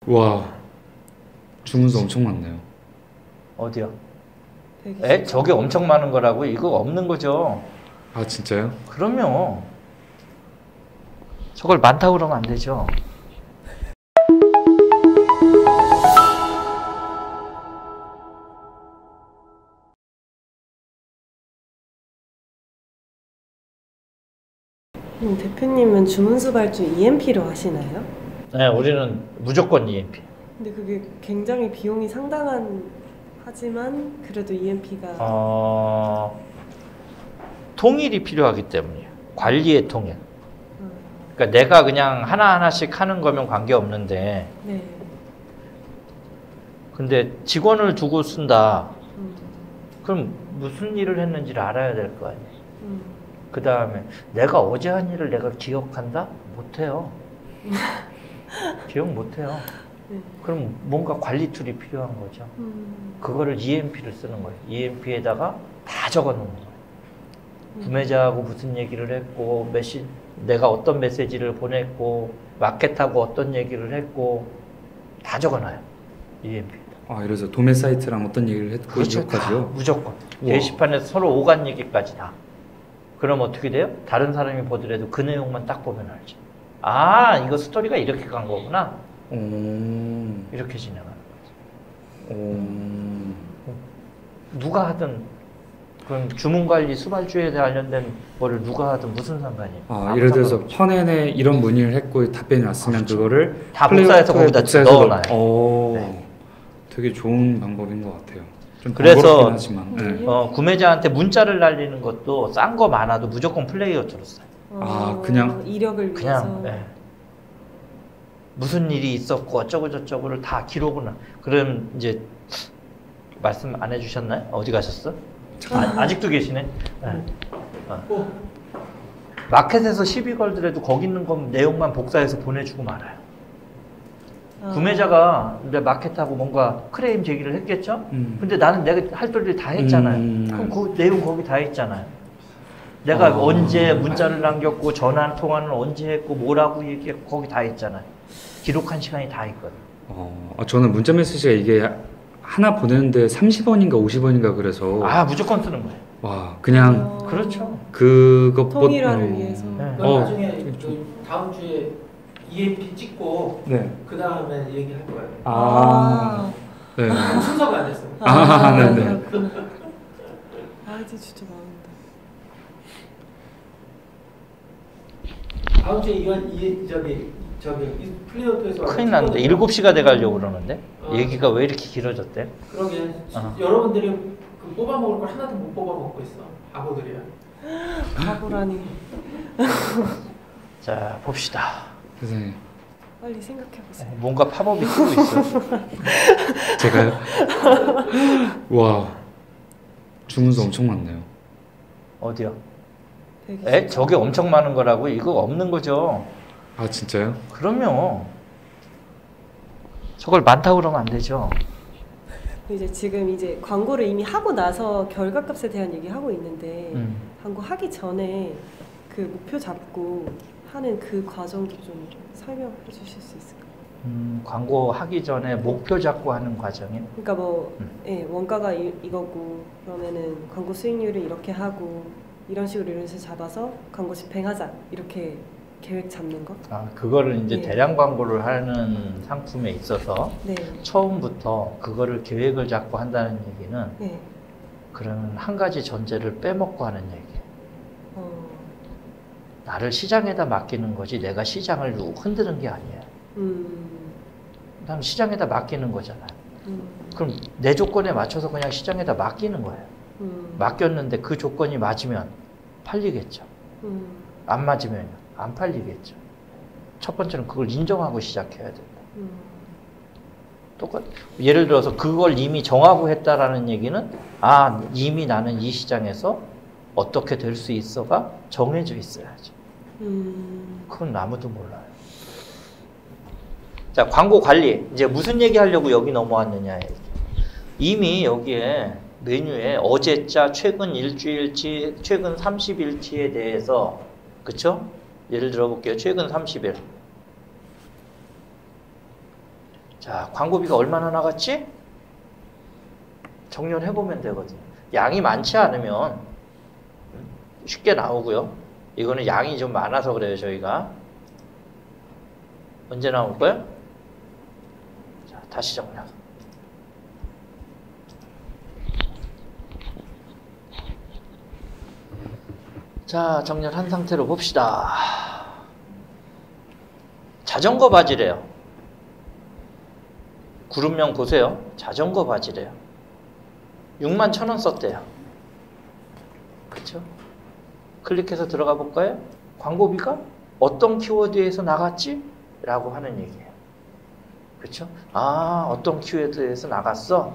와, 주문서 엄청 많네요. 어디요? 되게 저게 엄청 많은 거라고? 이거 없는 거죠. 아, 진짜요? 그럼요. 저걸 많다고 그러면 안 되죠. 대표님은 주문수 발주 EMP로 하시나요? 네, 우리는 무조건 EMP. 근데 그게 굉장히 비용이 상당한 하지만 그래도 EMP가 통일이 필요하기 때문이에요. 관리의 통일. 그러니까 내가 그냥 하나하나씩 하는 거면 관계없는데 네. 근데 직원을 두고 쓴다. 그럼 무슨 일을 했는지를 알아야 될 거 아니에요. 그 다음에 내가 어제 한 일을 내가 기억한다? 못해요. 기억 못해요. 네. 그럼 뭔가 관리 툴이 필요한 거죠. 그거를 EMP를 쓰는 거예요. EMP에다가 다 적어 놓는 거예요. 구매자하고 무슨 얘기를 했고, 내가 어떤 메시지를 보냈고, 마켓하고 어떤 얘기를 했고, 다 적어 놔요. EMP. 아, 이래서 도매 사이트랑 어떤 얘기를 했고 그렇죠. 이것까지요? 무조건. 우와. 게시판에서 서로 오간 얘기까지 다. 그럼 어떻게 돼요? 다른 사람이 보더라도 그 내용만 딱 보면 알죠. 아, 이거 스토리가 이렇게 간 거구나. 이렇게 진행하는 거죠. 누가 하든 그럼 주문관리 수발주에 관련된 거를 누가 하든 무슨 상관이에요? 아, 예를 들어서 현엔에 이런 문의를 했고 답변이 왔으면 그렇죠. 그거를 다 복사해서 거기다 넣어놔요. 네. 되게 좋은 방법인 것 같아요. 좀 그래서 번거롭긴 하지만. 네. 구매자한테 문자를 날리는 것도 싼 거 많아도 무조건 플레이어처로 써요. 아, 그냥? 이력을 그냥 위해서. 무슨 일이 있었고 어쩌고 저쩌고를 다 기록을 그럼 이제 말씀 안 해주셨나요? 어디 가셨어? 아직도 계시네. 마켓에서 시비 걸더라도 거기 있는 건 내용만 복사해서 보내주고 말아요. 구매자가 이제 마켓하고 뭔가 클레임 제기를 했겠죠? 근데 나는 내가 할 일을 다 했잖아요. 그럼 그 내용 거기 다 있잖아요. 내가 언제 문자를 남겼고 전화 통화는 언제 했고 뭐라고 얘기했고 거기 다 있잖아요. 기록한 시간이 다 있거든. 저는 문자 메시지가 이게 하나 보내는데 30원인가 50원인가 그래서 무조건 쓰는 거예요. 와, 그냥 그렇죠. 그것보다 통일화를 위해서. 나중에 다음 주에 EMP 찍고 네. 그 다음에 얘기할 거예요. 네. 순서가 안 됐어요. 네네. 이제 진짜 많은데. 다음 주에 저기 플레이어토에서 큰일 났는데 7시가 돼가려고 그러는데 얘기가 왜 이렇게 길어졌대? 그러게 여러분들이 그 뽑아먹을 걸 하나도 못 뽑아먹고 있어. 바보들이야. 바보라니. 자 봅시다. 세상에. 빨리 생각해보세요. 뭔가 팝업이 뜨고 있어. 제가요? 와, 주문서 엄청 많네요. 어디요? 되게 저게 엄청 많은 거라고? 이거 없는 거죠. 아, 진짜요? 그럼요. 저걸 많다고 그러면 안 되죠. 지금 광고를 이미 하고 나서 결과값에 대한 얘기 하고 있는데 광고 하기 전에 그 목표 잡고 하는 그 과정도 좀 설명해 주실 수 있을까요? 광고 하기 전에 목표 잡고 하는 과정이요? 그러니까 원가가 이거고 그러면은 광고 수익률을 이렇게 하고 이런 식으로 잡아서 광고 집행하자 이렇게 계획 잡는 거? 그거를 이제 네. 대량 광고를 하는 상품에 있어서 처음부터 그거를 계획을 잡고 한다는 얘기는 그러면 한 가지 전제를 빼먹고 하는 얘기예요. 나를 시장에다 맡기는 거지 내가 시장을 흔드는 게 아니에요. 그다음 시장에다 맡기는 거잖아요. 그럼 내 조건에 맞춰서 그냥 시장에다 맡기는 거예요. 맡겼는데 그 조건이 맞으면 팔리겠죠. 안 맞으면 안 팔리겠죠. 첫 번째는 그걸 인정하고 시작해야 된다. 예를 들어서 그걸 이미 정하고 했다라는 얘기는 이미 나는 이 시장에서 어떻게 될 수 있어가 정해져 있어야죠. 그건 아무도 몰라요. 자, 광고 관리. 이제 무슨 얘기 하려고 여기 넘어왔느냐. 이미 여기에 메뉴에 어제자, 최근 일주일치, 최근 30일치에 대해서 그쵸? 예를 들어 볼게요. 최근 30일. 자, 광고비가 얼마나 나갔지? 정렬해보면 되거든요. 양이 많지 않으면 쉽게 나오고요. 이거는 양이 좀 많아서 그래요, 저희가. 언제 나올 거예요? 자, 다시 정렬. 자, 정렬한 상태로 봅시다. 자전거 바지래요. 그룹명 보세요. 자전거 바지래요. 61,000원 썼대요. 그렇죠? 클릭해서 들어가 볼까요? 광고비가 어떤 키워드에서 나갔지? 라고 하는 얘기예요. 그렇죠? 아, 어떤 키워드에서 나갔어?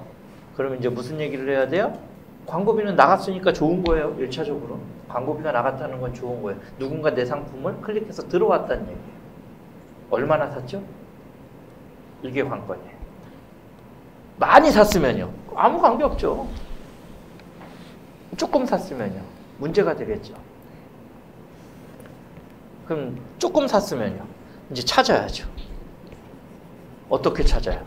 그러면 이제 무슨 얘기를 해야 돼요? 광고비는 나갔으니까 좋은 거예요. 1차적으로. 광고비가 나갔다는 건 좋은 거예요. 누군가 내 상품을 클릭해서 들어왔다는 얘기예요. 얼마나 샀죠? 이게 관건이에요. 많이 샀으면요. 아무 관계없죠. 조금 샀으면요. 문제가 되겠죠. 그럼 조금 샀으면요. 이제 찾아야죠. 어떻게 찾아요?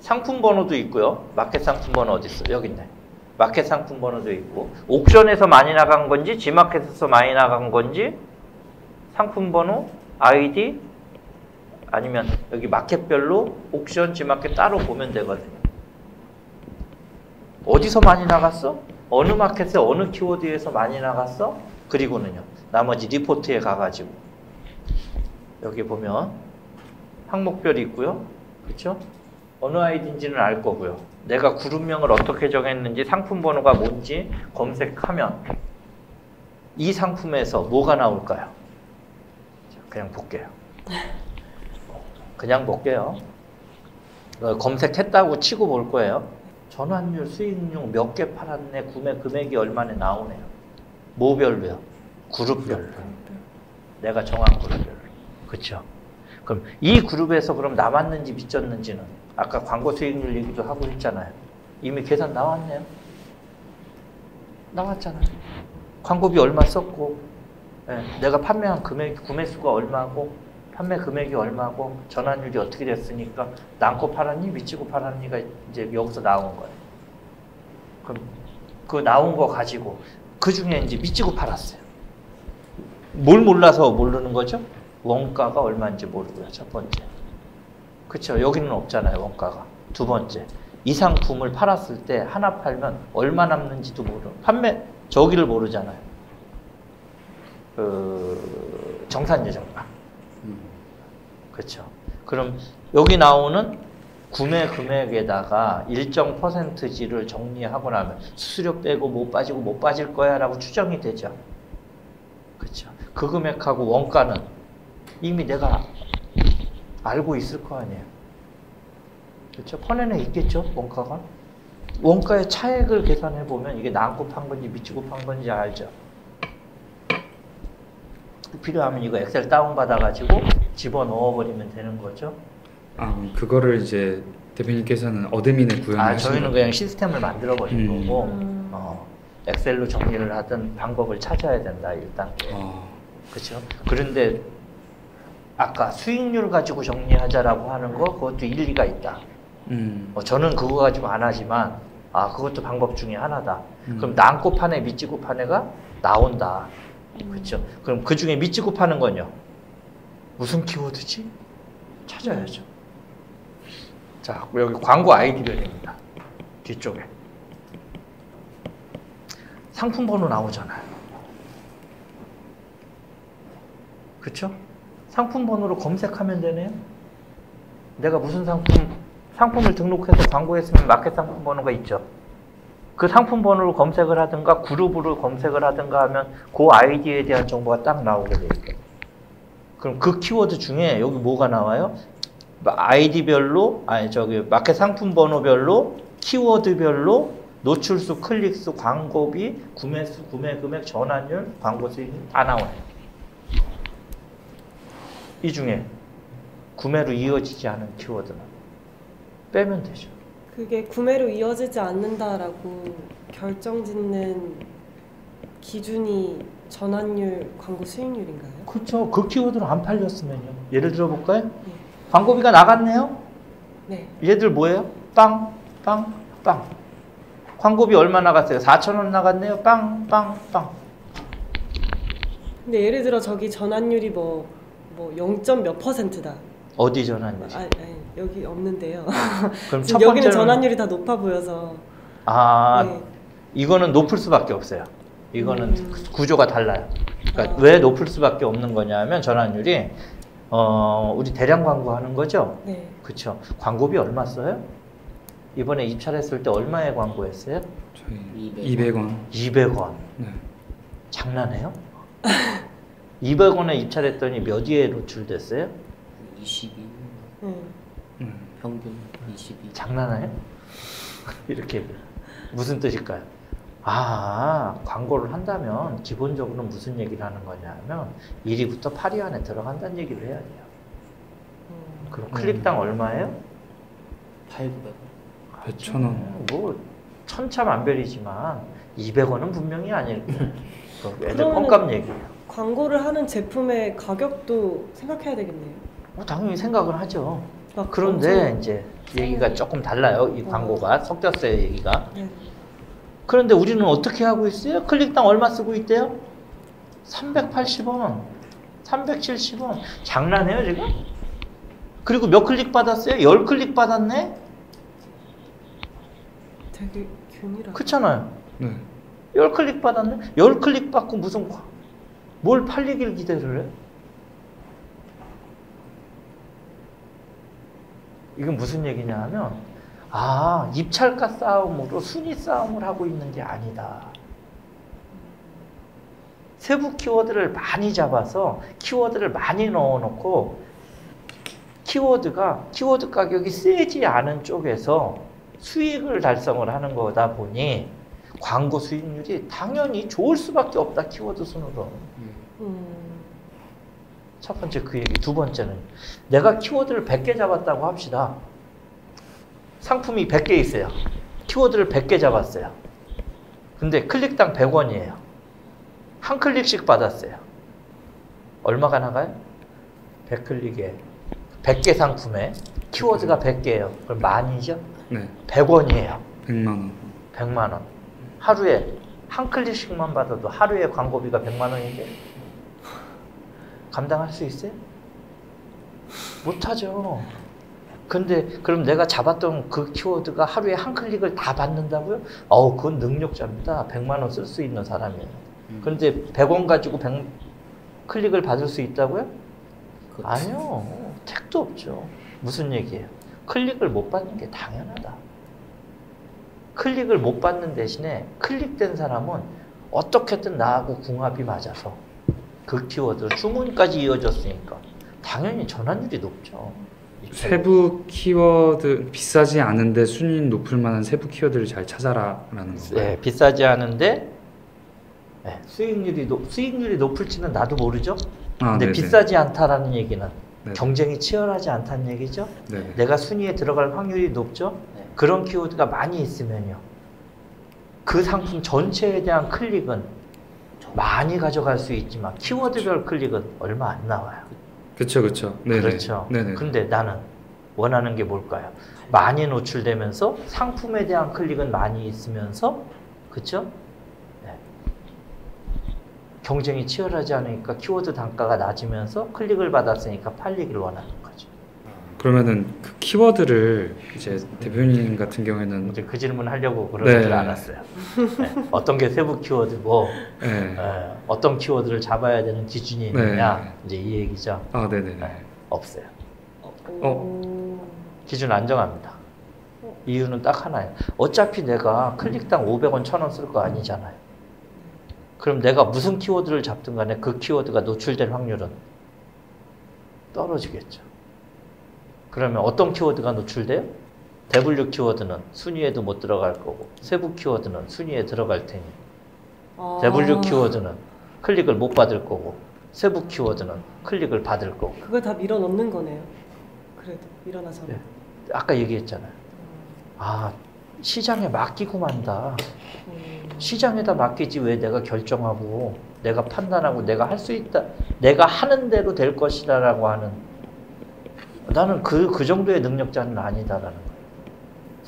상품 번호도 있고요. 마켓 상품 번호 어디 있어? 여기 있네. 마켓 상품 번호도 있고, 옥션에서 많이 나간 건지 지마켓에서 많이 나간 건지 상품 번호, 아이디, 아니면 여기 마켓별로 옥션, 지마켓 따로 보면 되거든요. 어디서 많이 나갔어? 어느 마켓에 어느 키워드에서 많이 나갔어? 그리고는요, 나머지 리포트에 가가지고 여기 보면 항목별이 있고요. 그렇죠? 어느 아이디인지는 알 거고요. 내가 그룹명을 어떻게 정했는지, 상품 번호가 뭔지 검색하면 이 상품에서 뭐가 나올까요? 그냥 볼게요. 그냥 볼게요. 검색했다고 치고 볼 거예요. 전환율, 수익률 몇 개 팔았네, 구매 금액이 얼마나 나오네요. 뭐별로요? 그룹별로. 내가 정한 그룹별로. 그렇죠? 그럼 이 그룹에서 그럼 남았는지 미쳤는지는 아까 광고 수익률 얘기도 하고 있잖아요. 이미 계산 나왔네요. 나왔잖아요. 광고비 얼마 썼고, 네, 내가 판매한 금액, 구매 수가 얼마고, 판매 금액이 얼마고, 전환율이 어떻게 됐으니까 남고 팔았니, 미치고 팔았니가 이제 여기서 나온 거예요. 그럼 그 나온 거 가지고 그 중에 이제 미치고 팔았어요. 뭘 몰라서 모르는 거죠? 원가가 얼마인지 모르고요. 첫 번째. 그렇죠. 여기는 없잖아요. 원가가. 두 번째. 이 상품을 팔았을 때 하나 팔면 얼마 남는지도 판매 저기를 모르잖아요. 정산 예정가. 그렇죠. 그럼 여기 나오는 구매 금액에다가 일정 퍼센트지를 정리하고 나면 수수료 빼고 못 빠지고 못 빠질 거야 라고 추정이 되죠. 그렇죠. 그 금액하고 원가는 이미 내가 알고 있을 거 아니에요. 그렇죠. 펀에는 있겠죠. 원가가. 원가의 차액을 계산해 보면 이게 남고 판 건지 미치고 판 건지 알죠. 필요하면 이거 엑셀 다운받아 가지고 집어넣어 버리면 되는 거죠. 아, 그거를 이제 대표님께서는 어드민에 구현하시는 저희는 그냥 시스템을 만들어 버린 거고, 엑셀로 정리를 하든 방법을 찾아야 된다, 일단. 그렇죠. 그런데 아까 수익률 가지고 정리하자라고 하는 거, 그것도 일리가 있다. 저는 그거 가지고 안 하지만, 그것도 방법 중에 하나다. 그럼 남고 판에 미치고 판에가 나온다. 그렇죠. 그럼 그 중에 미치고 파는 건요, 무슨 키워드지? 찾아야죠. 자, 여기 광고 아이디별입니다. 뒤쪽에 상품 번호 나오잖아요. 그렇죠? 상품 번호로 검색하면 되네요. 내가 무슨 상품을 등록해서 광고했으면 마켓 상품 번호가 있죠. 그 상품 번호로 검색을 하든가 그룹으로 검색을 하든가 하면 그 아이디에 대한 정보가 딱 나오게 돼요. 그럼 그 키워드 중에 여기 뭐가 나와요? 아이디별로, 마켓 상품 번호별로, 키워드별로, 노출수, 클릭수, 광고비, 구매수, 구매 금액, 전환율, 광고 수익 다 나와요. 이 중에 구매로 이어지지 않은 키워드는 빼면 되죠. 그게 구매로 이어지지 않는다라고 결정짓는 기준이 전환율, 광고 수익률인가요? 그렇죠. 그 키워드로 안 팔렸으면요. 예를 들어 볼까요? 광고비가 나갔네요. 네. 얘들 뭐예요? 빵, 빵, 빵. 광고비 얼마 나갔어요? 4,000원 나갔네요. 빵, 빵, 빵. 근데 예를 들어 저기 전환율이 뭐 0. 몇 %다. 어디 전환율이? 아니, 여기 없는데요. 그럼 지금 첫 여기는 번째는 전환율이 다 높아 보여서. 아, 이거는 높을 수밖에 없어요. 이거는 구조가 달라요. 그러니까 왜 높을 수밖에 없는 거냐면 전환율이 우리 대량 광고하는 거죠. 네. 그렇죠. 광고비 얼마 써요? 이번에 입찰했을 때 얼마에 광고했어요? 저희 200원. 200원. 네. 장난해요? 200원에 입찰했더니 몇 위에 노출됐어요? 22 음. 평균 22. 장난해요? 이렇게 무슨 뜻일까요? 아, 광고를 한다면 기본적으로 무슨 얘기를 하는 거냐면 1위부터 8위 안에 들어간다는 얘기를 해야 돼요. 그럼 클릭당 얼마예요? 8,900원. 100,000원. 뭐 천차만별이지만 200원은 분명히 아닐 거예요. 애들 그러면은- 껌값 얘기예요. 광고를 하는 제품의 가격도 생각해야 되겠네요. 당연히 생각을 하죠. 막 그런데 엄청- 이제 얘기가 조금 달라요. 이 광고가 섞였어요, 얘기가. 네. 그런데 우리는 어떻게 하고 있어요? 클릭당 얼마 쓰고 있대요? 380원, 370원. 장난해요, 지금? 그리고 몇 클릭 받았어요? 10클릭 받았네? 되게 균일하다. 그렇잖아요. 네. 10클릭 받았네? 10클릭 받고 무슨 뭘 팔리길 기대를 해? 이건 무슨 얘기냐 하면 아, 입찰가 싸움으로 순위 싸움을 하고 있는 게 아니다. 세부 키워드를 많이 잡아서 키워드를 많이 넣어놓고 키워드 가격이 세지 않은 쪽에서 수익을 달성을 하는 거다 보니 광고 수익률이 당연히 좋을 수밖에 없다. 키워드 순으로. 첫 번째 그 얘기. 두 번째는 내가 키워드를 100개 잡았다고 합시다. 상품이 100개 있어요. 키워드를 100개 잡았어요. 근데 클릭당 100원이에요. 한 클릭씩 받았어요. 얼마가 나가요? 100클릭에 100개 상품에 키워드가 100개예요. 그럼 만이죠? 네. 100원이에요. 100만 원. 100만 원. 하루에 한 클릭씩만 받아도 하루에 광고비가 100만 원인데 감당할 수 있어요? 못하죠. 근데 그럼 내가 잡았던 그 키워드가 하루에 한 클릭을 다 받는다고요? 그건 능력자입니다. 100만 원 쓸 수 있는 사람이에요. 그런데 100원 가지고 100클릭을 받을 수 있다고요? 그렇죠. 아니요. 택도 없죠. 무슨 얘기예요? 클릭을 못 받는 게 당연하다. 클릭을 못 받는 대신에 클릭된 사람은 어떻게든 나하고 궁합이 맞아서 그 키워드 주문까지 이어졌으니까 당연히 전환율이 높죠. 세부 키워드 비싸지 않은데 순위 높을 만한 세부 키워드를 잘 찾아라라는 건가요? 네, 비싸지 않은데 네, 수익률이 높을지는 나도 모르죠. 근데 네네. 비싸지 않다라는 얘기는 네. 경쟁이 치열하지 않다는 얘기죠. 네네. 내가 순위에 들어갈 확률이 높죠. 네. 그런 키워드가 많이 있으면요. 그 상품 전체에 대한 클릭은 많이 가져갈 수 있지만 키워드별 클릭은 얼마 안 나와요. 그렇죠, 그렇죠. 네네. 그렇죠. 네네. 근데 나는 원하는 게 뭘까요? 많이 노출되면서 상품에 대한 클릭은 많이 있으면서 그렇죠? 네. 경쟁이 치열하지 않으니까 키워드 단가가 낮으면서 클릭을 받았으니까 팔리기를 원하는 거죠. 그러면은 그 키워드를 이제 대표님 같은 경우에는 이제 그 질문 하려고 그러는 네. 줄 알았어요. 네. 어떤 게 세부 키워드고 네. 어떤 키워드를 잡아야 되는 기준이 있느냐 네. 이제 이 얘기죠. 네네네. 네. 없어요. 기준 안 정합니다. 이유는 딱 하나예요. 어차피 내가 클릭당 500원, 1000원 쓸 거 아니잖아요. 그럼 내가 무슨 키워드를 잡든 간에 그 키워드가 노출될 확률은 떨어지겠죠. 그러면 어떤 키워드가 노출돼요? W 키워드는 순위에도 못 들어갈 거고 세부 키워드는 순위에 들어갈 테니 W 키워드는 클릭을 못 받을 거고 세부 키워드는 클릭을 받을 거고 그걸 다 밀어 넣는 거네요. 그래도 밀어놔서. 네. 아까 얘기했잖아요. 아, 시장에 맡기고 만다. 시장에다 맡기지 왜 내가 결정하고 내가 판단하고 내가 할 수 있다. 내가 하는 대로 될 것이다라고 하는 나는 그 정도의 능력자는 아니다라는 거예요.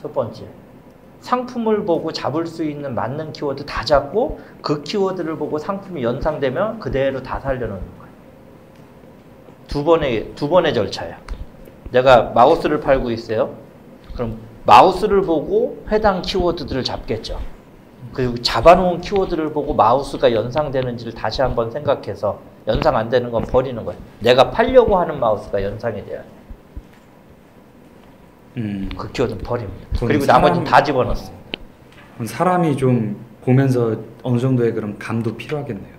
첫 번째. 상품을 보고 잡을 수 있는 맞는 키워드 다 잡고 그 키워드를 보고 상품이 연상되면 그대로 다 살려놓는 거예요. 두 번의 절차야. 내가 마우스를 팔고 있어요. 그럼 마우스를 보고 해당 키워드들을 잡겠죠. 그리고 잡아놓은 키워드를 보고 마우스가 연상되는지를 다시 한번 생각해서 연상 안 되는 건 버리는 거예요. 내가 팔려고 하는 마우스가 연상이 돼야 돼. 그 키워드는 버립니다. 그리고 나머지는 다 집어넣었어요. 사람이 좀 보면서 어느 정도의 그런 감도 필요하겠네요.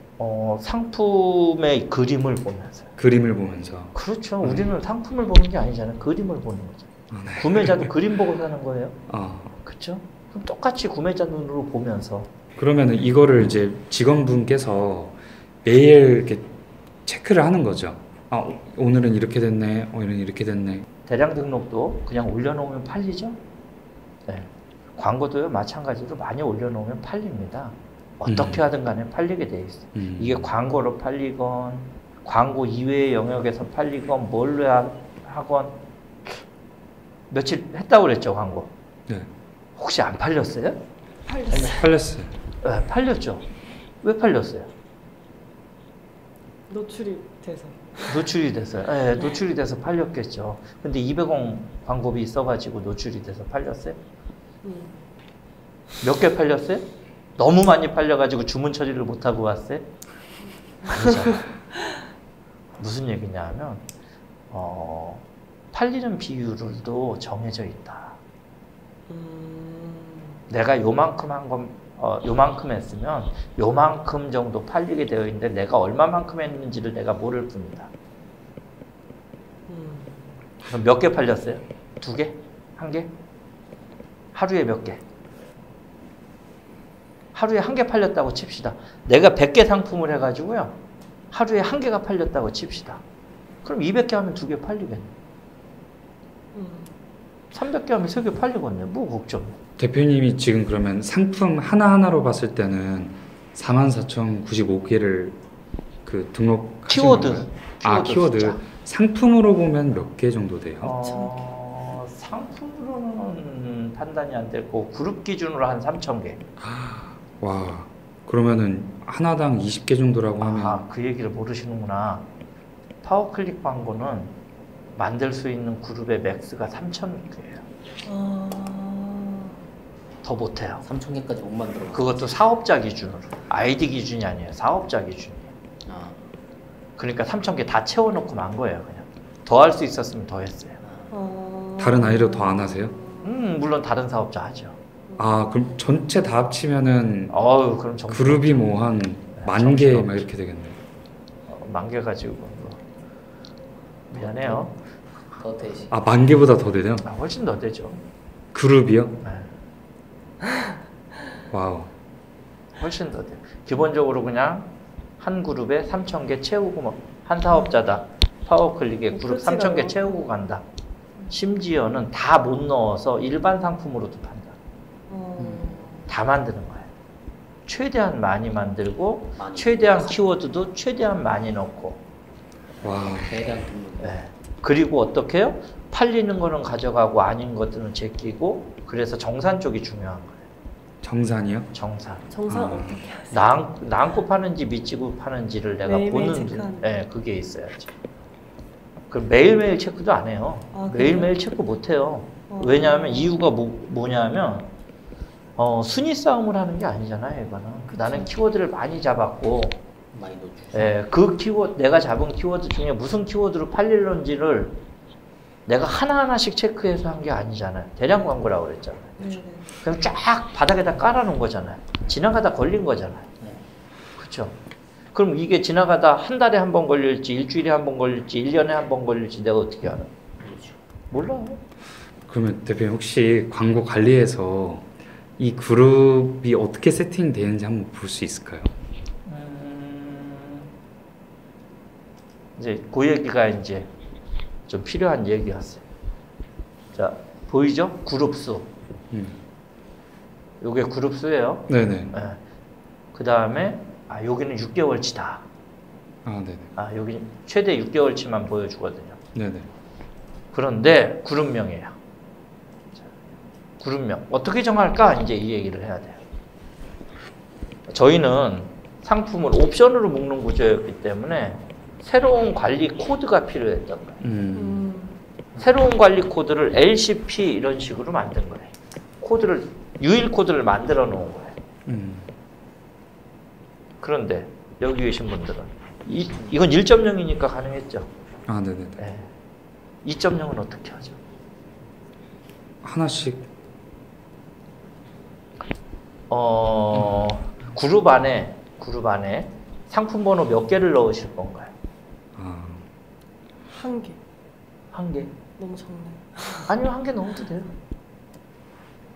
상품의 그림을 보면서. 그림을 보면서. 그렇죠. 우리는 상품을 보는 게 아니잖아요. 그림을 보는 거죠. 네. 구매자도 그림 보고 사는 거예요. 어. 그렇죠. 그럼 똑같이 구매자 눈으로 보면서. 그러면은 이거를 이제 직원분께서 매일 이렇게 체크를 하는 거죠. 아, 오늘은 이렇게 됐네. 오늘은 이렇게 됐네. 대량 등록도 그냥 올려놓으면 팔리죠. 네. 광고도요 마찬가지로 많이 올려놓으면 팔립니다. 어떻게 하든 간에 팔리게 돼 있어요. 이게 광고로 팔리건 광고 이외의 영역에서 팔리건 뭘로 하건 며칠 했다고 그랬죠 광고. 네. 혹시 안 팔렸어요? 팔렸어요. 네, 팔렸죠. 왜 팔렸어요? 노출이 돼서. 노출이 됐어요. 네, 노출이 돼서 팔렸겠죠. 근데 200원 광고비 있어가지고 노출이 돼서 팔렸어요? 몇 개 팔렸어요? 너무 많이 팔려가지고 주문 처리를 못하고 왔어요? 아니잖아. 무슨 얘기냐 하면 팔리는 비율도 정해져 있다. 내가 요만큼 한 건 요만큼 했으면 요만큼 정도 팔리게 되어 있는데 내가 얼마만큼 했는지를 내가 모를 뿐이다. 그럼 몇 개 팔렸어요? 2개? 1개? 하루에 몇 개? 하루에 1개 팔렸다고 칩시다. 내가 100개 상품을 해가지고요. 하루에 1개가 팔렸다고 칩시다. 그럼 200개 하면 2개 팔리겠네. 300개 하면 3개 팔리겠네. 뭐 걱정. 대표님이 지금 그러면 상품 하나하나로 봤을 때는 44,095개를 그 등록 키워드. 키워드. 숫자. 상품으로 보면 몇 개 정도 돼요? 상품으로는 판단이 안 되고 그룹 기준으로 한 3,000개. 와, 그러면은 하나당 20개 정도라고 하면 그 얘기를 모르시는구나. 파워클릭 광고는 만들 수 있는 그룹의 맥스가 3,000개예요. 더 못해요. 3,000개까지 못 만들어. 그것도 사업자 기준으로. 아이디 기준이 아니에요. 사업자 기준이에요. 그러니까 3,000개 다 채워놓고 만 거예요. 그냥 더 할 수 있었으면 더 했어요. 다른 아이디어 더 안 하세요? 물론 다른 사업자 하죠. 그럼 전체 다 합치면은 그럼 그룹이 뭐 한 10,000개 막 이렇게 되겠네요. 10,000개 가지고 미안해요. 더 되시. 10,000개보다 더 되네요? 훨씬 더 되죠. 그룹이요? 네. 와우. 훨씬 더 돼요. 기본적으로 그냥 한 그룹에 3,000개 채우고 한 사업자다. 파워클릭에 그룹 3,000개 채우고 간다. 심지어는 다 못 넣어서 일반 상품으로도 판다. 다 만드는 거예요. 최대한 많이 만들고 최대한 키워드도 최대한 많이 넣고. 와. 대량 등록. 네. 그리고 어떻게 해요? 팔리는 거는 가져가고 아닌 것들은 제끼고. 그래서 정산 쪽이 중요한 거예요. 정산이요? 정산. 어떻게 하세요? 나안고 파는지 미치고 파는지를 내가 매일매일 보는 체크하는. 네, 그게 있어야지. 그럼 매일매일 체크도 안 해요. 매일매일 체크 못 해요. 왜냐하면 이유가 뭐냐면 순위 싸움을 하는 게 아니잖아요. 이거는. 나는 키워드를 많이 잡았고 많이 노출. 예, 그 키워드 내가 잡은 키워드 중에 무슨 키워드로 팔릴런지를 내가 하나하나씩 체크해서 한 게 아니잖아요. 대량 광고라고 그랬잖아요. 네네. 그럼 쫙 바닥에다 깔아놓은 거잖아요. 지나가다 걸린 거잖아요. 그렇죠? 그럼 이게 지나가다 한 달에 한 번 걸릴지 일주일에 한 번 걸릴지 1년에 한 번 걸릴지 내가 어떻게 알아? 몰라요. 그러면 대표님 혹시 광고 관리에서 이 그룹이 어떻게 세팅되는지 한번 볼 수 있을까요? 이제 그 얘기가 이제 좀 필요한 얘기였어요. 자, 보이죠? 그룹 수. 요게 그룹 수예요. 네네. 네. 그 다음에 여기는 6개월치다. 네네. 여기 최대 6개월치만 보여주거든요. 네네. 그런데 그룹명이에요. 자, 그룹명 어떻게 정할까? 이제 이 얘기를 해야 돼요. 저희는 상품을 옵션으로 묶는 구조였기 때문에 새로운 관리 코드가 필요했던 거예요. 새로운 관리 코드를 LCP 이런 식으로 만든 거예요. 코드를 유일 코드를 만들어 놓은 거예요. 그런데 여기 계신 분들은 이건 1.0이니까 가능했죠. 아, 네네. 네. 2.0은 어떻게 하죠? 하나씩. 그룹 안에 상품 번호 몇 개를 넣으실 건가요? 아, 한 개. 한 개? 너무 적네. 아니요, 한 개 넣어도 돼요.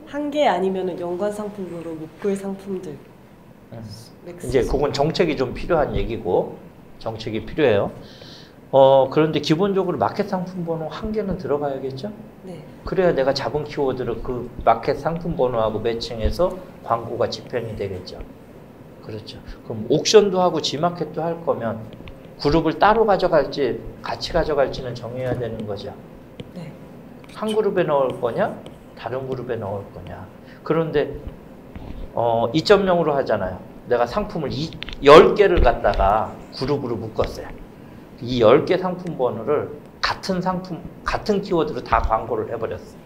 한 개 아니면은 연관 상품으로 묶을 상품들. 이제 그건 정책이 좀 필요한 얘기고 정책이 필요해요. 그런데 기본적으로 마켓 상품 번호 한 개는 들어가야겠죠? 네. 그래야 내가 잡은 키워드를 그 마켓 상품 번호하고 매칭해서 광고가 집행이 되겠죠. 그렇죠. 그럼 옥션도 하고 G마켓도 할 거면 그룹을 따로 가져갈지 같이 가져갈지는 정해야 되는 거죠. 네. 한 그룹에 넣을 거냐? 다른 그룹에 넣을 거냐? 그런데 2.0으로 하잖아요. 내가 상품을 10개를 갖다가 그룹으로 묶었어요. 이 10개 상품 번호를 같은 상품, 같은 키워드로 다 광고를 해버렸어요.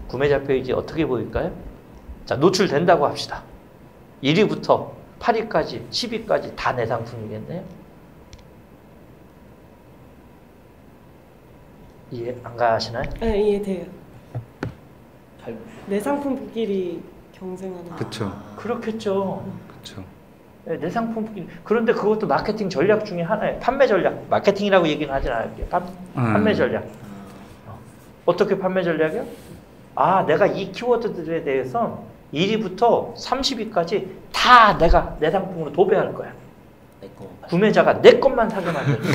구매자 페이지 어떻게 보일까요? 자, 노출된다고 합시다. 1위부터 8위까지, 10위까지 다 내 상품이겠네요. 이해 안 가시나요? 네, 이해돼요. 잘 내 상품끼리 경쟁하는. 그쵸. 그렇겠죠. 그쵸. 네, 내 상품끼리. 그런데 그것도 마케팅 전략 중에 하나예요. 판매 전략. 마케팅이라고 얘기는 하진 않을게요. 판매 전략. 어떻게 판매 전략이요? 아, 내가 이 키워드들에 대해서 1위부터 30위까지 다 내가 내 상품으로 도배할 거야. 내 거. 구매자가 내 것만 사게 만들 거야.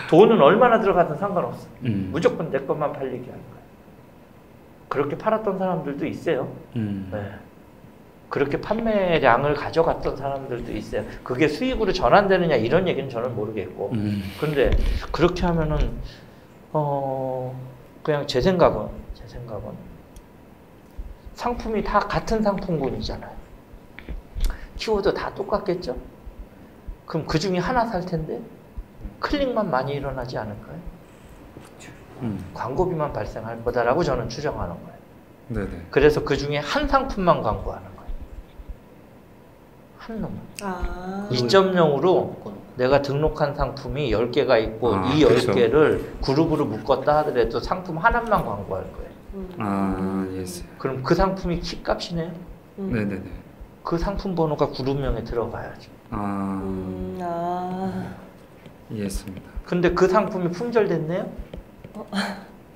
돈은 얼마나 들어가든 상관없어. 무조건 내 것만 팔리게 할 거야. 그렇게 팔았던 사람들도 있어요. 네. 그렇게 판매량을 가져갔던 사람들도 있어요. 그게 수익으로 전환되느냐 이런 얘기는 저는 모르겠고. 근데 그렇게 하면은 그냥 제 생각은 상품이 다 같은 상품군이잖아요. 키워드 다 똑같겠죠? 그럼 그 중에 하나 살 텐데 클릭만 많이 일어나지 않을까요? 광고비만 발생할 거다라고 저는 추정하는 거예요. 네네. 그래서 그 중에 한 상품만 광고하는 거예요. 한 놈. 아. 2.0으로 내가 등록한 상품이 10개가 있고 이 그쵸. 10개를 그룹으로 묶었다 하더라도 상품 하나만 광고할 거예요. 아, 예스. 그럼 그 상품이 키값이네요. 네네네. 그 상품 번호가 그룹명에 들어가야죠. 이해했습니다. 근데 그 상품이 품절됐네요.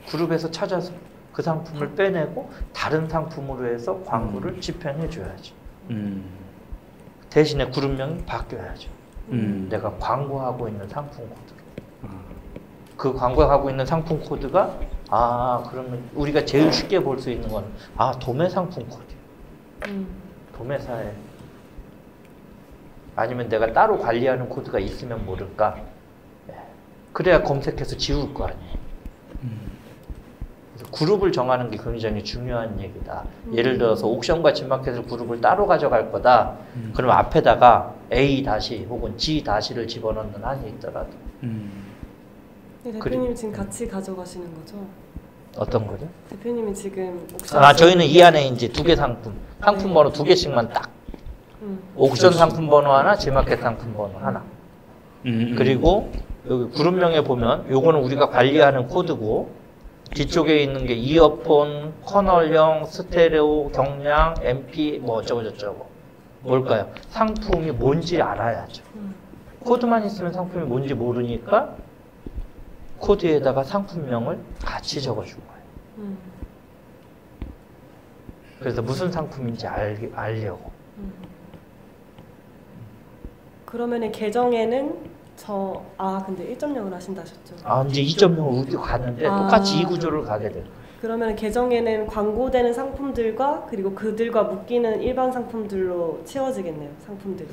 그룹에서 찾아서 그 상품을 빼내고 다른 상품으로 해서 광고를 집행해 줘야죠. 대신에 그룹명이 바뀌어야죠. 내가 광고하고 있는 상품 코드로. 그 광고하고 있는 상품 코드가 그러면 우리가 제일 쉽게 볼 수 있는 건 도매 상품 코드. 도매사에 아니면 내가 따로 관리하는 코드가 있으면 모를까. 그래야 검색해서 지울 거 아니에요. 그래서 그룹을 정하는 게 굉장히 중요한 얘기다. 예를 들어서 옥션과 G마켓을 그룹을 따로 가져갈 거다. 그럼 앞에다가 A 다시 혹은 G 다시를 집어넣는 한이 있더라도. 네, 대표님 지금 같이 가져가시는 거죠? 어떤 거죠? 대표님은 지금 옥션 저희는 이 안에 이제 2개 상품 번호 2개씩만 딱. 옥션 상품 번호 하나, G마켓 상품 번호 하나. 그리고 여기 그룹명에 보면 요거는 우리가 관리하는 코드고 뒤쪽에 있는 게 이어폰, 커널형, 스테레오, 경량, MP 뭐 어쩌고저쩌고. 뭘까요? 상품이 뭔지 알아야죠. 코드만 있으면 상품이 뭔지 모르니까 코드에다가 상품명을 같이 적어준 거예요. 그래서 무슨 상품인지 알려고. 그러면은 계정에는 근데 1.0을 하신다 하셨죠? 이제 2.0으로 우리도 가는데 똑같이 이 구조를 가게 돼요. 그러면 계정에는 광고되는 상품들과 그리고 그들과 묶이는 일반 상품들로 채워지겠네요. 상품들이.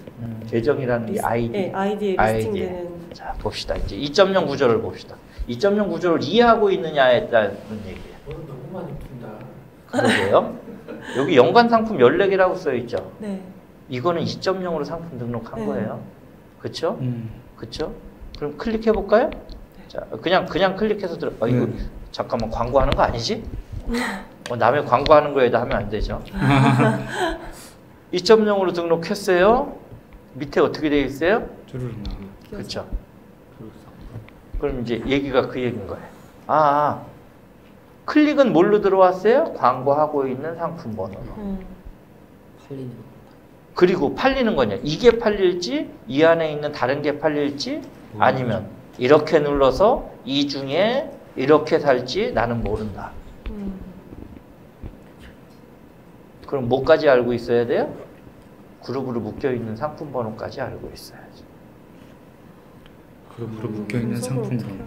계정이라는 게 아이디. 네, 아이디에 리스팅되는. 자, 봅시다. 이제 2.0 구조를 봅시다. 2.0 구조를 이해하고 있느냐에 따른 얘기예요. 너는 너무 많이 푼다. 그러게요. 여기 연관 상품 14개라고 써 있죠. 네. 이거는 2.0으로 상품 등록한 네. 거예요. 그렇죠? 그렇죠? 그럼 클릭해 볼까요? 자, 그냥 클릭해서 들어. 이거 잠깐만 광고하는 거 아니지? 남의 광고하는 거에다 하면 안 되죠. 2.0으로 등록했어요. 밑에 어떻게 되어 있어요? 쭈루룩 나와. 그렇죠. 그럼 이제 얘기가 그 얘기인 거예요. 클릭은 뭘로 들어왔어요? 광고하고 있는 상품 번호로. 팔리는 거. 그리고 팔리는 거냐? 이게 팔릴지 이 안에 있는 다른 게 팔릴지 아니면 이렇게 눌러서 이 중에 이렇게 살지 나는 모른다. 그럼 뭐까지 알고 있어야 돼요? 그룹으로 묶여있는 상품 번호까지 알고 있어야지. 그룹으로 묶여있는 상품 번호.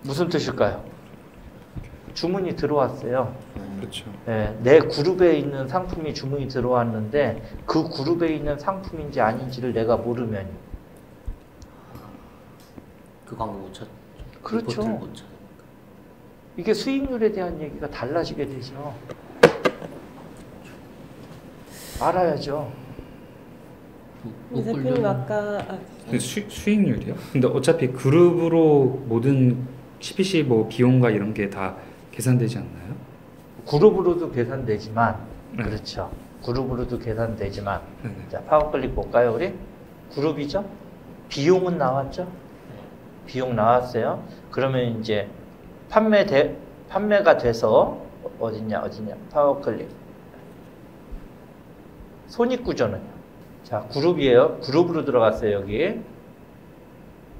무슨 뜻일까요? 주문이 들어왔어요. 그렇죠. 네, 내 그룹에 있는 상품이 주문이 들어왔는데 그 그룹에 있는 상품인지 아닌지를 내가 모르면 그 광고 못 찾. 그렇죠. 리포트를 못 찾. 이게 수익률에 대한 얘기가 달라지게 되죠. 알아야죠. 대표님 아까 근데 수익률이요? 근데 어차피 그룹으로 모든 CPC 뭐 비용과 이런 게 다 계산되지 않나요? 그룹으로도 계산되지만 네. 그렇죠. 그룹으로도 계산되지만 네네. 자, 파워클릭 볼까요, 우리? 그룹이죠? 비용은 나왔죠? 비용 나왔어요. 그러면 이제 판매가 돼서 어딨냐? 파워클릭. 손익구조는요. 자, 그룹이에요. 그룹으로 들어갔어요, 여기.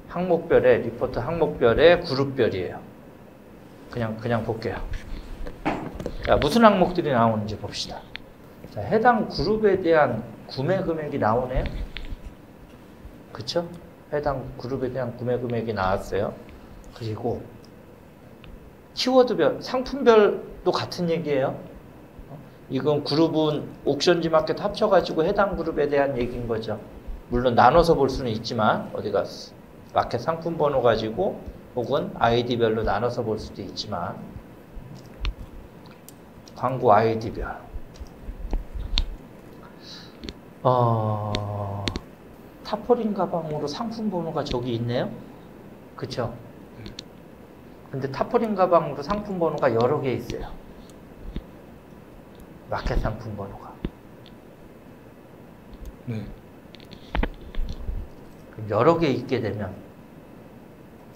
항목별에 리포트 항목별에 그룹별이에요. 그냥 볼게요. 자, 무슨 항목들이 나오는지 봅시다. 자, 해당 그룹에 대한 구매 금액이 나오네요. 그쵸? 해당 그룹에 대한 구매 금액이 나왔어요. 그리고 키워드별, 상품별도 같은 얘기예요. 이건 그룹은 옥션지 마켓 합쳐가지고 해당 그룹에 대한 얘기인 거죠. 물론 나눠서 볼 수는 있지만 어디 갔어? 마켓 상품 번호 가지고 혹은 아이디별로 나눠서 볼 수도 있지만 광고 아이디별. 타포린 가방으로 상품 번호가 저기 있네요. 그쵸? 근데 타포린 가방으로 상품 번호가 여러 개 있어요. 마켓 상품 번호가. 네. 그럼 여러 개 있게 되면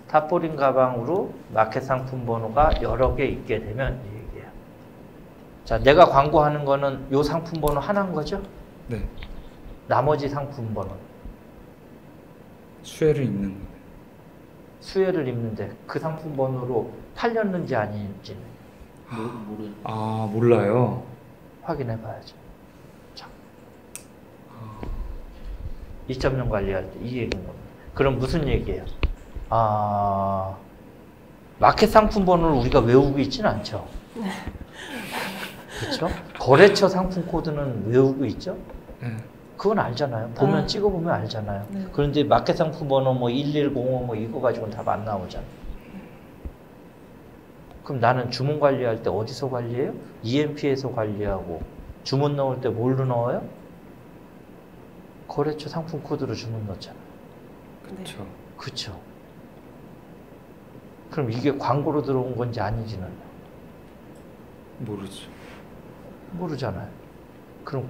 타포린 가방으로 마켓 상품 번호가 여러 개 있게 되면 이 얘기예요. 자, 내가 광고하는 거는 요 상품 번호 하나인 거죠? 네. 나머지 상품 번호. 수혜를 입는 거예요. 수혜를 입는데 그 상품 번호로 팔렸는지 아닌지는 모르는. 몰라요. 확인해 봐야죠. 자. 2.0 관리할 때 이 얘기인 겁니다. 그럼 무슨 얘기예요? 마켓 상품 번호를 우리가 외우고 있지는 않죠. 그렇죠? 거래처 상품 코드는 외우고 있죠? 네. 그건 알잖아요. 보면 찍어보면 알잖아요. 네. 그런데 마켓 상품 번호 뭐 1105 뭐 이거 가지고는 답 안 나오잖아요. 그럼 나는 주문 관리할 때 어디서 관리해요? EMP에서 관리하고 주문 넣을 때 뭘로 넣어요? 거래처 상품 코드로 주문 넣잖아요. 그렇죠. 그렇죠. 그럼 이게 광고로 들어온 건지 아닌지는 모르죠. 모르잖아요. 그럼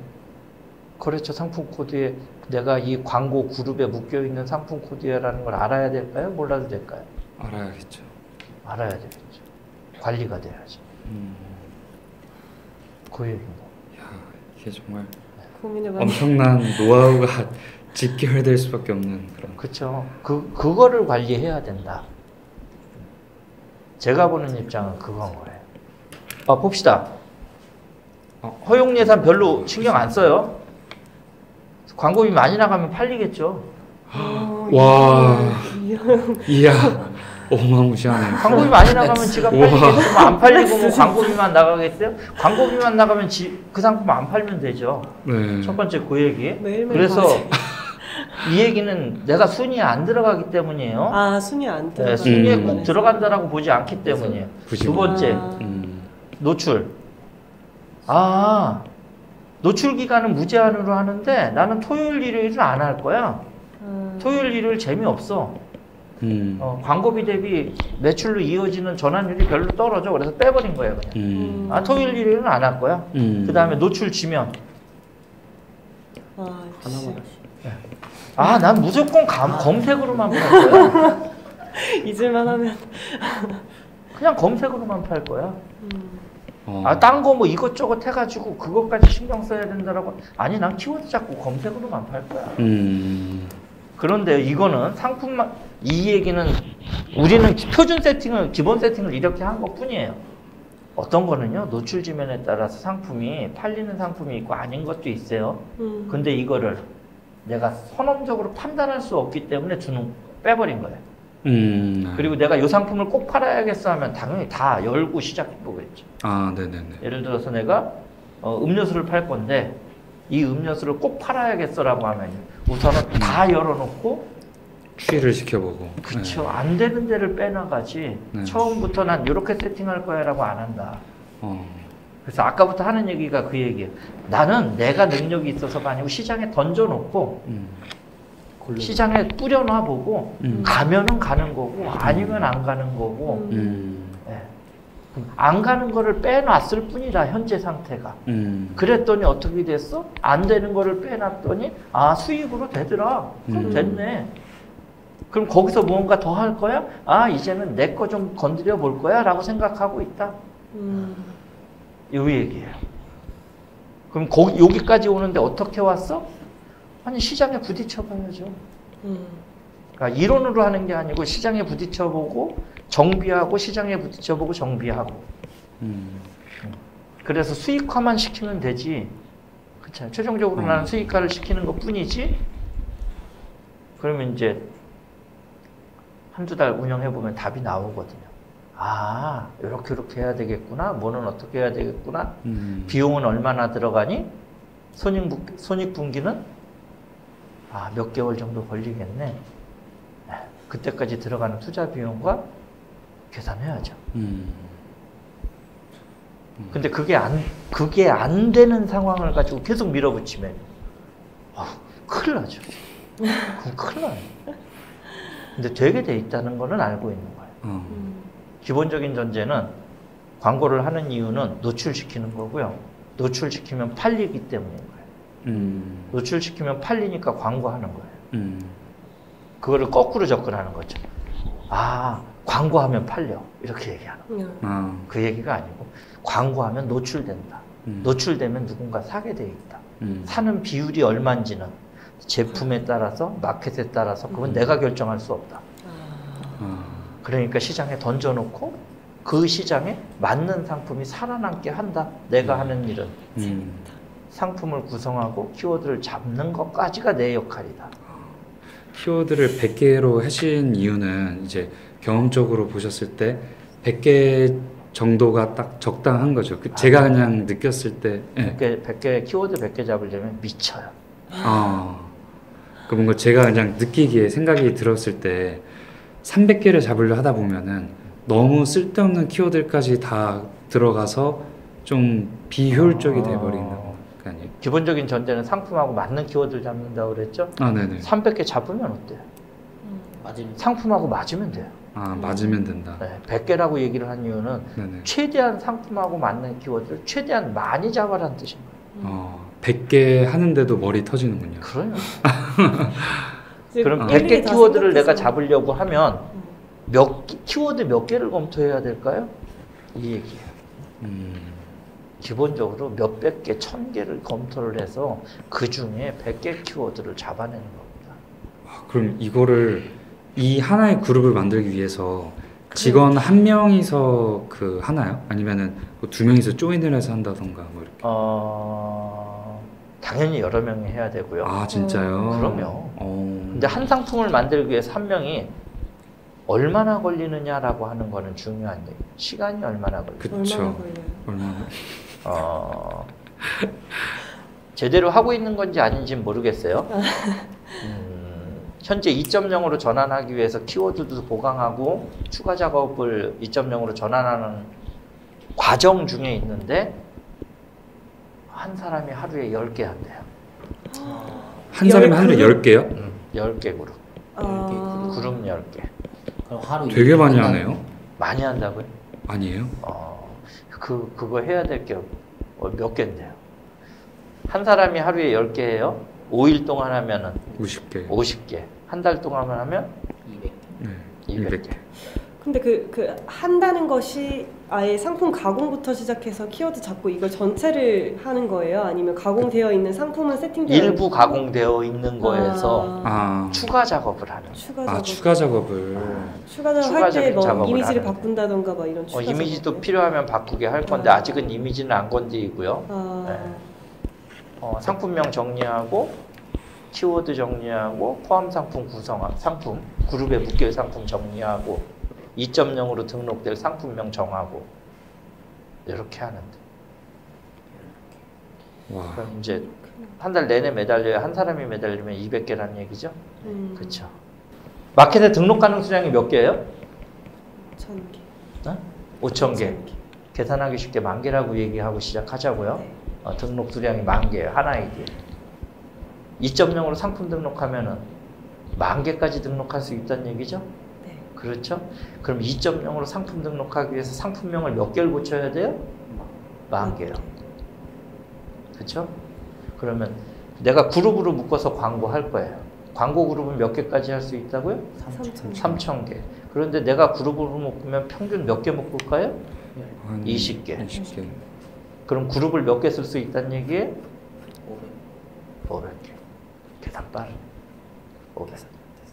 거래처 상품 코드에 내가 이 광고 그룹에 묶여있는 상품 코드라는 걸 알아야 될까요? 몰라도 될까요? 알아야겠죠. 알아야 되겠죠. 관리가 돼야지. 그 얘기인 거. 야, 이게 정말 고민을 많이. 엄청난 노하우가 집결될 수밖에 없는 그런. 그렇죠. 그거를 관리해야 된다. 제가 보는 입장은 그건 거예요. 봅시다. 허용 예산 별로 신경 안 써요. 광고비 많이 나가면 팔리겠죠. 와, 이야, 어마무시하네요. 광고비 많이 나가면 지가 팔리겠지만 안 팔리고 뭐 광고비만 나가겠어요? 광고비만 나가면 그 상품 안 팔면 되죠. 네. 첫 번째 그 얘기. 매일매일 그래서 봐야지. 이 얘기는 내가 순위에 안 들어가기 때문이에요. 아, 순위 안 들어가. 네, 순위에 꼭 들어간다라고 보지 않기 때문이에요. 굳이 두 번째, 노출. 노출 기간은 무제한으로 하는데 나는 토요일, 일요일은 안 할 거야. 토요일, 일요일 재미없어. 광고비 대비 매출로 이어지는 전환율이 별로 떨어져. 그래서 빼버린 거예요, 그냥. 토요일, 일요일은 안 할 거야. 그 다음에 노출 지면. 아, 하나만 하시. 난 무조건 검색으로만 팔 거야. 잊을만 하면. 그냥 검색으로만 팔 거야. 딴 거 뭐 이것저것 해가지고 그것까지 신경 써야 된다라고. 아니, 난 키워드 잡고 검색으로만 팔 거야. 그런데 이거는 상품만, 이 얘기는 우리는 표준 세팅을, 기본 세팅을 이렇게 한 것 뿐이에요. 어떤 거는요, 노출 지면에 따라서 상품이 팔리는 상품이 있고 아닌 것도 있어요. 근데 이거를 내가 선언적으로 판단할 수 없기 때문에 빼버린 거예요. 그리고 내가 이 상품을 꼭 팔아야겠어 하면 당연히 다 열고 시작해보겠죠. 네네네. 예를 들어서 내가 음료수를 팔 건데 이 음료수를 꼭 팔아야겠어라고 하면 우선은 다 열어놓고 추이를 시켜보고. 그쵸. 안 되는 데를 빼나가지. 네. 처음부터 난 이렇게 세팅할 거야 라고 안 한다. 그래서 아까부터 하는 얘기가 그 얘기예요. 나는 내가 능력이 있어서가 아니고 시장에 던져놓고 시장에 뿌려놔보고 가면은 가는 거고 아니면 안 가는 거고 네. 안 가는 거를 빼놨을 뿐이다, 현재 상태가. 그랬더니 어떻게 됐어? 안 되는 거를 빼놨더니 수익으로 되더라. 그럼 됐네. 그럼 거기서 무언가 더 할 거야? 이제는 내 거 좀 건드려 볼 거야 라고 생각하고 있다. 이 얘기예요. 그럼 여기까지 오는데 어떻게 왔어? 아니, 시장에 부딪혀봐야죠. 그러니까 이론으로 하는 게 아니고 시장에 부딪혀보고 정비하고 시장에 부딪혀보고 정비하고. 그래서 수익화만 시키면 되지. 그렇죠. 최종적으로 나는 수익화를 시키는 것 뿐이지. 그러면 이제 한두 달 운영해보면 답이 나오거든요. 이렇게 해야 되겠구나. 뭐는 어떻게 해야 되겠구나. 비용은 얼마나 들어가니? 손익분기는 몇 개월 정도 걸리겠네. 그때까지 들어가는 투자 비용과 계산해야죠. 근데 그게 안 되는 상황을 가지고 계속 밀어붙이면 큰일 나죠. 그럼 큰일 나요. 근데 되게 돼 있다는 거는 알고 있는 거예요. 기본적인 전제는 광고를 하는 이유는 노출시키는 거고요. 노출시키면 팔리기 때문인 거예요. 노출시키면 팔리니까 광고하는 거예요. 그거를 거꾸로 접근하는 거죠. 광고하면 팔려. 이렇게 얘기하는 거예요. 그 얘기가 아니고 광고하면 노출된다. 노출되면 누군가 사게 돼 있다. 사는 비율이 얼마인지는 제품에 따라서 마켓에 따라서 그건 내가 결정할 수 없다. 그러니까 시장에 던져놓고 그 시장에 맞는 상품이 살아남게 한다. 내가 하는 일은 상품을 구성하고 키워드를 잡는 것까지가 내 역할이다. 키워드를 100개로 하신 이유는 이제 경험적으로 보셨을 때 100개 정도가 딱 적당한 거죠. 제가 그냥 느꼈을 때 100개 키워드 100개 잡으려면 미쳐요. 그 뭔가 제가 그냥 느끼기에 생각이 들었을 때 300개를 잡으려 하다 보면은 너무 쓸데없는 키워드까지 다 들어가서 좀 비효율적이 돼버리는 거 아니에요? 기본적인 전제는 상품하고 맞는 키워드를 잡는다고 그랬죠? 네네. 300개 잡으면 어때요? 상품하고 맞으면 돼요. 맞으면 된다. 네, 100개라고 얘기를 한 이유는 네네. 최대한 상품하고 맞는 키워드를 최대한 많이 잡아라는 뜻인 거예요. 100개 하는데도 머리 터지는군요. 그럼요. 그럼 100개 키워드를 내가 잡으려고 하면 키워드 몇 개를 검토해야 될까요? 이 얘기예요. 기본적으로 몇백 개, 1000개를 검토를 해서 그 중에 100개 키워드를 잡아내는 겁니다. 그럼 이거를 이 하나의 그룹을 만들기 위해서 직원 한 명이서 하나요? 아니면은 두 명이서 조인을 해서 한다던가 뭐 이렇게? 당연히 여러 명이 해야 되고요. 진짜요? 그럼요. 근데 한 상품을 만들기 위해서 한 명이 얼마나 걸리느냐라고 하는 거는 중요한 얘기. 시간이 얼마나 걸려요? 그쵸. 얼마나 걸려요? 얼마나. 제대로 하고 있는 건지 아닌지는 모르겠어요. 현재 2.0으로 전환하기 위해서 키워드도 보강하고 추가 작업을 2.0으로 전환하는 과정 중에 있는데 한 사람이 하루에 10개 한대요. 한 사람이 하루에 10개요? 10개 그룹. 그룹 10개. 그럼 하루 되게 많이 하네요. 많이 한다고요? 아니에요? 그거 해야 될 게 몇 개인데요? 한 사람이 하루에 10개 해요. 5일 동안 하면은 50개. 50개. 한 달 동안 하면 200. 네. 200개. 근데 그 한다는 것이 아예 상품 가공부터 시작해서 키워드 잡고 이걸 전체를 하는 거예요? 아니면 가공되어 있는 상품은 세팅되어 일부 가공되어 있는 거에서 추가 작업을 하는 거예요. 추가 작업. 추가 작업을. 추가 작업 추가적인 할때 뭐 작업을 이미지를 하는데. 바꾼다던가 막 이런 추가 이미지도 작업이요? 필요하면 바꾸게 할 건데 아직은 이미지는 안 건드리고요. 아, 상품명 정리하고 키워드 정리하고 포함 상품 구성하고 상품 그룹에 묶일 상품 정리하고 2.0으로 등록될 상품명 정하고 이렇게 하는데 와. 그럼 이제 한 달 내내 매달려야 한 사람이 매달리면 200개라는 얘기죠. 그렇죠. 마켓에 등록 가능 수량이 몇 개예요? 1000개. 5,000개. 계산하기 쉽게 10,000개라고 얘기하고 시작하자고요. 네. 등록 수량이 10,000개예요. 한 아이디에. 2.0으로 상품 등록하면은 10,000개까지 등록할 수 있다는 얘기죠? 네. 그렇죠? 그럼 2.0으로 상품 등록하기 위해서 상품명을 몇 개를 고쳐야 돼요? 10,000개요. 그렇죠? 그러면 내가 그룹으로 묶어서 광고할 거예요. 광고 그룹은 몇 개까지 할 수 있다고요? 3,000개. 그런데 내가 그룹으로 묶으면 평균 몇 개 묶을까요? 한 20개. 20개. 그럼 그룹을 몇 개 쓸 수 있다는 얘기예요? 500개. 계산 빠르네. 500.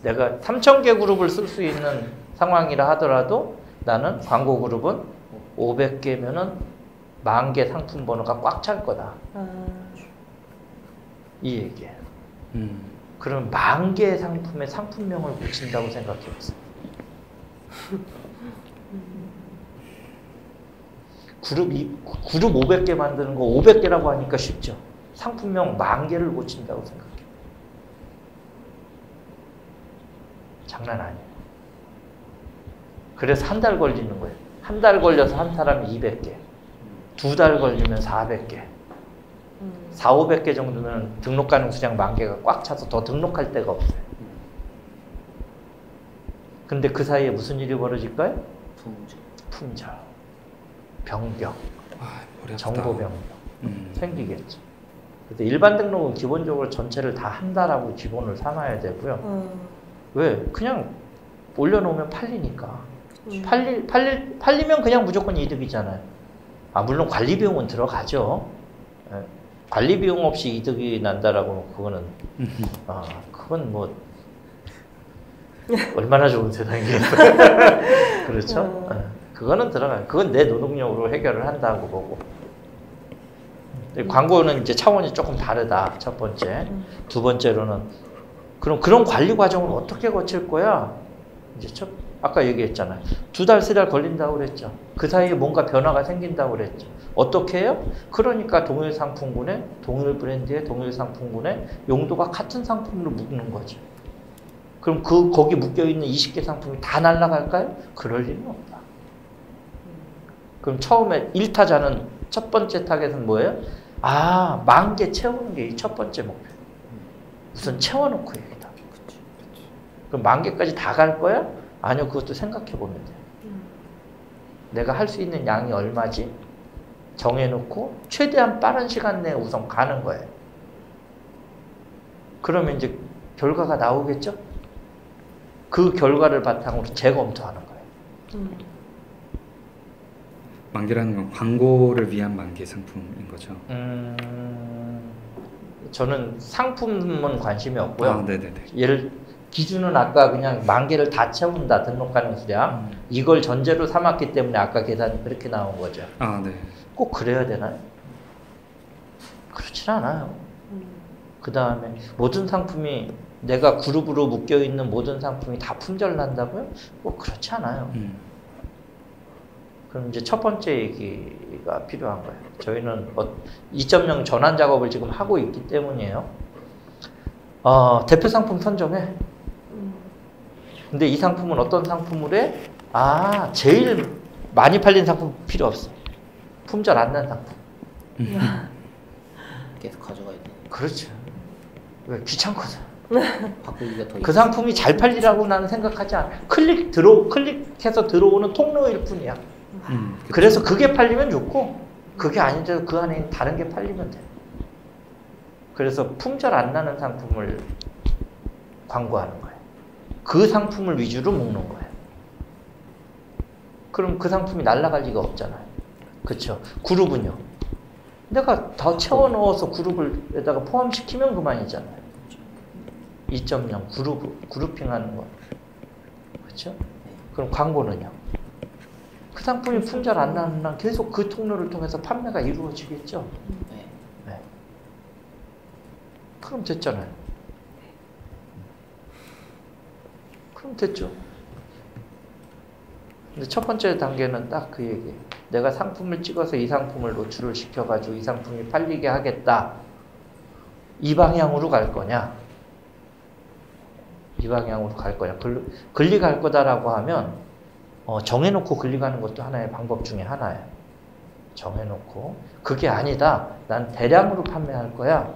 내가 3,000개 그룹을 쓸 수 있는 상황이라 하더라도 나는 광고 그룹은 500개면은 10,000개 상품 번호가 꽉 찰 거다. 이 얘기예요. 그럼 10,000개의 상품에 상품명을 붙인다고 생각해 보세요. 그룹 500개 만드는 거 500개라고 하니까 쉽죠. 상품명 10,000개를 고친다고 생각해. 장난 아니에요. 그래서 한 달 걸리는 거예요. 한 달 걸려서 한 사람이 200개. 2달 걸리면 400개. 4,500개 정도면 등록 가능 수량 10,000개가 꽉 차서 더 등록할 데가 없어요. 근데 그 사이에 무슨 일이 벌어질까요? 품절, 변경, 정보 변경 생기겠죠. 그래서 일반 등록은 기본적으로 전체를 다 한다라고 기본을 삼아야 되고요. 왜? 그냥 올려놓으면 팔리니까. 팔리면 그냥 무조건 이득이잖아요. 물론 관리 비용은 들어가죠. 관리 비용 없이 이득이 난다라고 그거는 그건 뭐 얼마나 좋은 세상이겠어요. 그렇죠? 그거는 들어가요. 그건 내 노동력으로 해결을 한다고 보고. 광고는 이제 차원이 조금 다르다. 첫 번째. 두 번째로는 그럼 그런 관리 과정을 어떻게 거칠 거야? 이제 아까 얘기했잖아요. 2달, 3달 걸린다고 그랬죠. 그 사이에 뭔가 변화가 생긴다고 그랬죠. 어떻게 해요? 그러니까 동일 상품군에, 동일 브랜드의 동일 상품군에 용도가 같은 상품으로 묶는 거죠. 그럼 거기 묶여있는 20개 상품이 다 날아갈까요? 그럴 리는 없다. 그럼 처음에 1타자는 첫 번째 타겟은 뭐예요? 10,000개 채우는 게 첫 번째 목표. 우선 채워놓고 얘기다. 그럼 10,000개까지 다 갈 거야? 아니요, 그것도 생각해 보면 돼요. 내가 할 수 있는 양이 얼마지? 정해놓고 최대한 빠른 시간 내에 우선 가는 거예요. 그러면 이제 결과가 나오겠죠? 그 결과를 바탕으로 재검토하는 거예요. 10,000개라는 건 광고를 위한 10,000개 상품인 거죠? 저는 상품은 관심이 없고요. 네네네. 기준은 아까 그냥 10,000개를 다 채운다, 등록 가능 수량. 이걸 전제로 삼았기 때문에 아까 계산이 그렇게 나온 거죠. 네. 꼭 그래야 되나요? 그렇진 않아요. 그 다음에 모든 상품이 내가 그룹으로 묶여 있는 모든 상품이 다 품절 난다고요? 뭐 그렇지 않아요. 그럼 이제 첫 번째 얘기가 필요한 거예요. 저희는 2.0 전환 작업을 지금 하고 있기 때문이에요. 대표 상품 선정해. 근데 이 상품은 어떤 상품을 해? 제일 많이 팔린 상품 필요 없어. 품절 안 난 상품. 계속 가져가야 돼. 그렇죠. 왜? 귀찮거든. 바꾸기가 더 그 상품이 잘 팔리라고 나는 생각하지 않아. 클릭해서 들어오는 통로일 뿐이야. 그래서 그게 팔리면 좋고, 그게 아닌데도 그 안에 다른 게 팔리면 돼. 그래서 품절 안 나는 상품을 광고하는 거예요. 그 상품을 위주로 묶는 거예요. 그럼 그 상품이 날아갈 리가 없잖아요. 그렇죠? 그룹은요. 내가 더 채워 넣어서 그룹에다가 포함시키면 그만이잖아요. 2.0 그룹핑하는 거. 그렇죠? 그럼 광고는요. 그 상품이 품절 안 나는 한 계속 그 통로를 통해서 판매가 이루어지겠죠. 네. 그럼 됐잖아요. 그럼 됐죠. 근데 첫 번째 단계는 딱 그 얘기예요. 내가 상품을 찍어서 이 상품을 노출을 시켜가지고 이 상품이 팔리게 하겠다. 이 방향으로 갈 거냐? 이 방향으로 갈 거냐? 글리 갈 거다라고 하면 정해놓고 글리 가는 것도 하나의 방법 중에 하나예요. 정해놓고 그게 아니다. 난 대량으로 판매할 거야.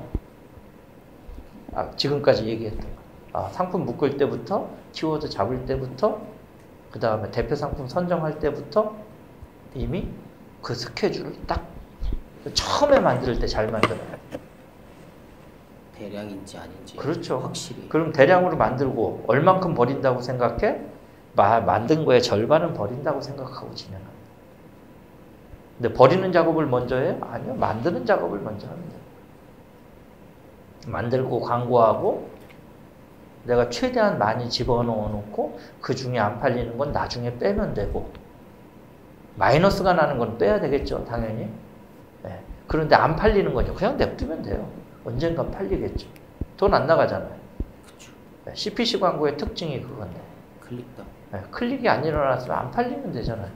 지금까지 얘기했던 거. 상품 묶을 때부터 키워드 잡을 때부터 그 다음에 대표 상품 선정할 때부터 이미 그 스케줄을 딱 처음에 만들 때 잘 만들어요. 대량인지 아닌지 그렇죠. 확실히. 그럼 대량으로 만들고 얼만큼 버린다고 생각해? 만든 거에 절반은 버린다고 생각하고 진행합니다. 근데 버리는 작업을 먼저 해요? 아니요. 만드는 작업을 먼저 합니다. 만들고 광고하고 내가 최대한 많이 집어넣어 놓고 그 중에 안 팔리는 건 나중에 빼면 되고 마이너스가 나는 건 빼야 되겠죠. 당연히. 네. 그런데 안 팔리는 건요. 그냥 냅두면 돼요. 언젠가 팔리겠죠. 돈 안 나가잖아요. 그쵸. 네. CPC 광고의 특징이 그건데. 클릭다. 네. 클릭이 안 일어났으면 안 팔리면 되잖아요.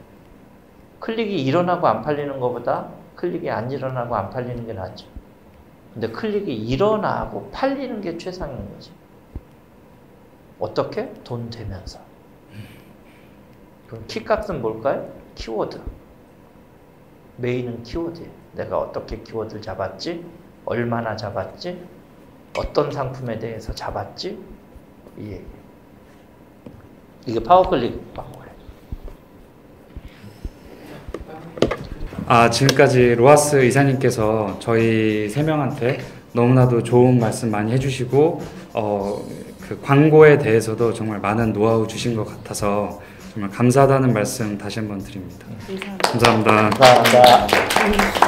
클릭이 일어나고 안 팔리는 것보다 클릭이 안 일어나고 안 팔리는 게 낫죠. 근데 클릭이 일어나고 팔리는 게 최상인 거지. 어떻게? 돈 되면서. 그럼 키값은 뭘까요? 키워드. 메인은 키워드예요. 내가 어떻게 키워드를 잡았지? 얼마나 잡았지? 어떤 상품에 대해서 잡았지? 이 얘기. 이게 파워클릭 광고예요. 지금까지 로하스 이사님께서 저희 3명한테 너무나도 좋은 말씀 많이 해주시고 그 광고에 대해서도 정말 많은 노하우 주신 것 같아서 정말 감사하다는 말씀 다시 한번 드립니다. 감사합니다. 감사합니다.